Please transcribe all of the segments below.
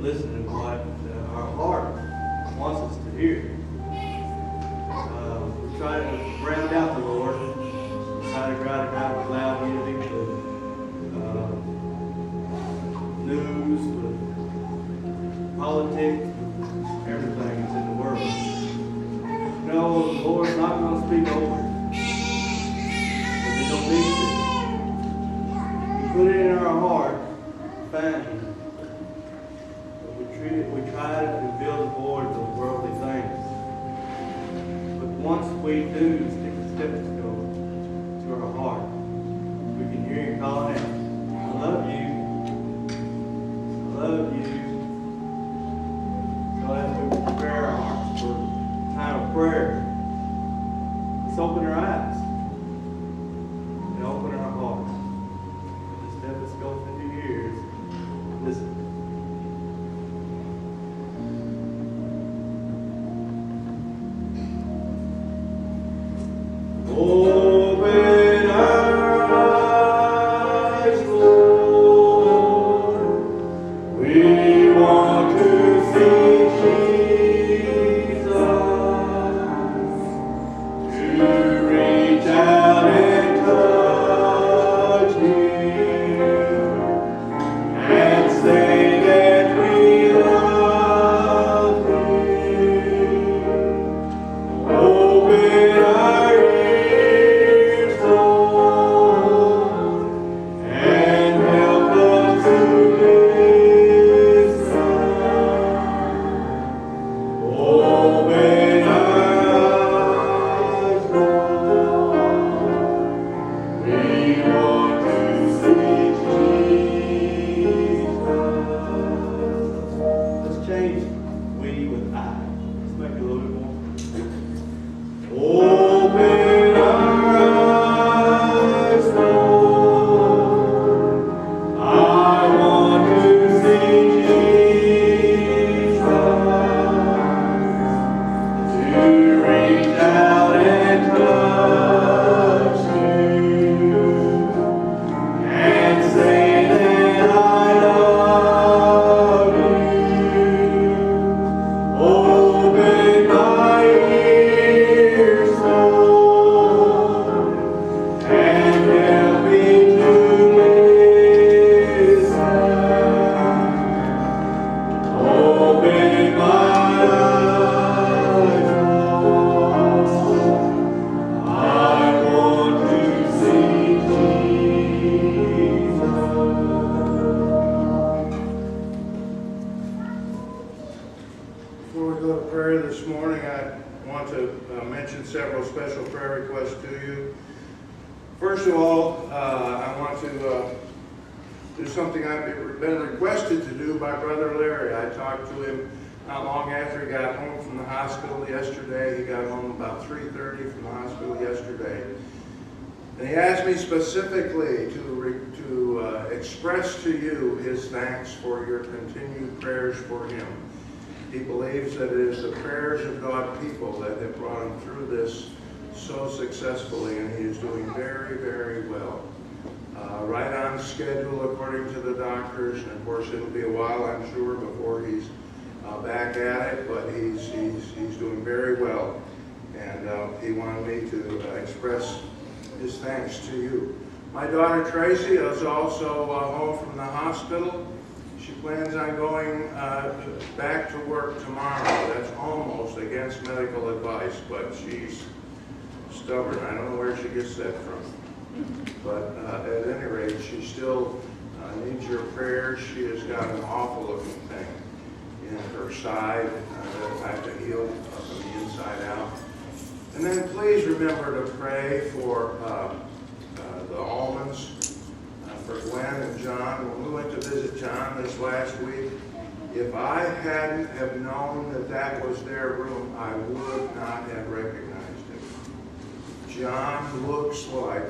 listening to what our heart wants us to hear. We try to round out the Lord, try to ground it out with loud music, with news, with politics, with everything that's in the world. No, the Lord's not going to speak over it. But they don't need to. You put it in our heart, fine. But we try to fill the void with worldly things. But once we do stick a stethoscope to our heart, we can hear Him calling out, I love you. I love you. So as we prepare our hearts for time of prayer, let's open our eyes and open our hearts. The stethoscope in your ears. Listen. Open our eyes, Lord. We want to see Jesus, to reach out and touch Him, and say that we love Him. Open our ears, Lord, and help us to listen. Open our eyes, Lord. We want to see Jesus. Let's change we with I. Let's make it a little bit more. Open our eyes, Lord. I want to see Jesus, to reach out and touch You, and say that I love You. Open my ears, Lord, and help me to listen. Open my eyes, Lord. I want to see Jesus. Before we go to prayer this morning, I want to mention several special prayer requests to you. First of all, I want to do something I've been requested to do by Brother Larry. I talked to him not long after he got home from the hospital yesterday. He got home about 3:30 from the hospital yesterday. And he asked me specifically to express to you his thanks for your continued prayers for him. He believes that it is the prayers of God's people that have brought him through this so successfully, and he is doing very, very well. Right on schedule according to the doctors, and of course it'll be a while, I'm sure, before he's back at it, but he's doing very well, and he wanted me to express his thanks to you. My daughter Tracy is also home from the hospital. She plans on going back to work tomorrow. That's almost against medical advice, but she's stubborn. I don't know where she gets that from. But at any rate, she still needs your prayers. She has got an awful looking thing in her side that had to heal from the inside out. And then please remember to pray for the almonds, for Gwen and John. When we went to visit John this last week, if I hadn't have known that that was their room, I would not have recognized it. John looks like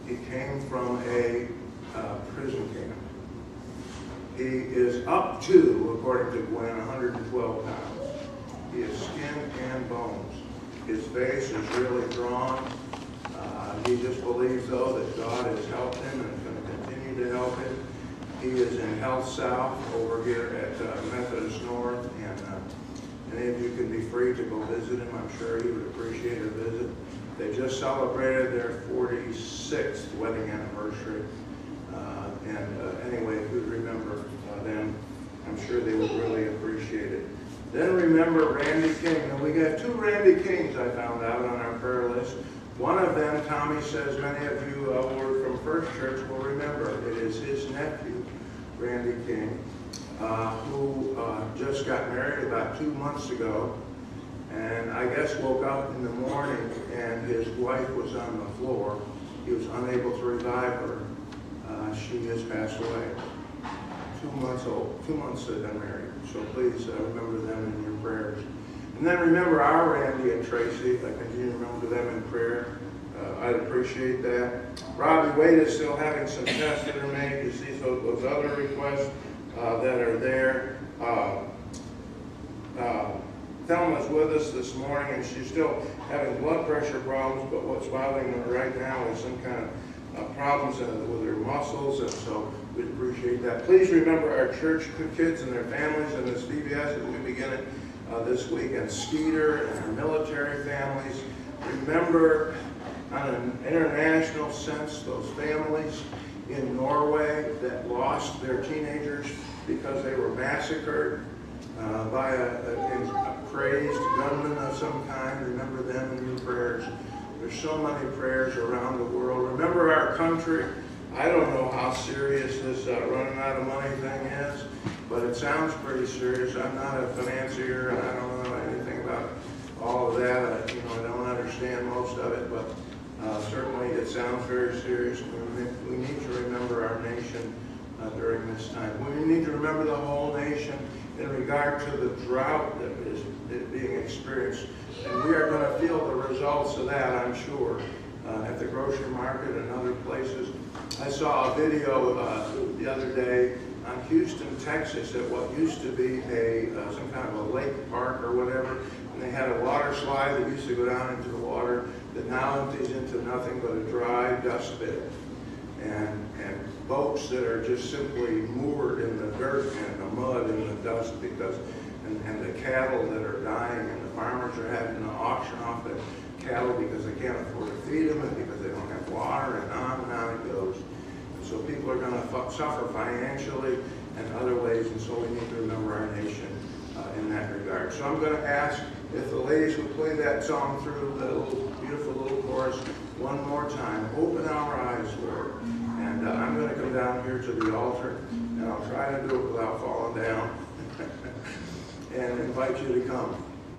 he came from a prison camp. He is up to, according to Gwen, 112 pounds. He is skin and bones. His face is really drawn. He just believes, though, that God has helped him and is going to continue to help him. He is in Health South over here at Memphis North, and any of you can be free to go visit him. I'm sure he would appreciate a visit. They just celebrated their 46th wedding anniversary. Anyway, if you'd remember them, I'm sure they would really appreciate it. Then remember Randy King. And we got 2 Randy Kings I found out on our prayer list. One of them, Tommy says, many of you who are from First Church will remember. It is his nephew, Randy King, who just got married about 2 months ago. And I guess woke up in the morning and his wife was on the floor. He was unable to revive her. She has passed away. 2 months old. 2 months they've been married. So please remember them in your prayers. And then remember our Randy and Tracy. I continue to remember them in prayer. I'd appreciate that. Robbie Wade is still having some tests that are made. You see those other requests that are there. Thelma's with us this morning, and she's still having blood pressure problems, but what's bothering her right now is some kind of problems with her muscles, and so we'd appreciate that. Please remember our church kids and their families and this VBS as we begin it this week, and Skeeter and our military families. Remember, on an international sense, those families in Norway that lost their teenagers because they were massacred by a crazed gunman of some kind. Remember them in your prayers. There's so many prayers around the world. Remember our country. I don't know how serious this running out of money thing is, but it sounds pretty serious. I'm not a financier, and I don't know anything about all of that. I don't understand most of it, but certainly it sounds very serious. We need to remember our nation during this time. We need to remember the whole nation in regard to the drought that is being experienced. And we are going to feel the results of that, I'm sure, at the grocery market and other places. I saw a video the other day on Houston, Texas, at what used to be some kind of a lake park or whatever. And they had a water slide that used to go down into the water that now empties into nothing but a dry dust pit. And boats that are just simply moored in the dirt and the mud and the dust because, and the cattle that are dying, and the farmers are having to auction off the cattle because they can't afford to feed them and because they don't have water, and on it goes. And so people are going to suffer financially and other ways, and so we need to remember our nation in that regard. So I'm going to ask if the ladies would play that song through the beautiful little chorus one more time. Open our eyes, Lord. And I'm going to come down here to the altar, and I'll try to do it without falling down, and invite you to come.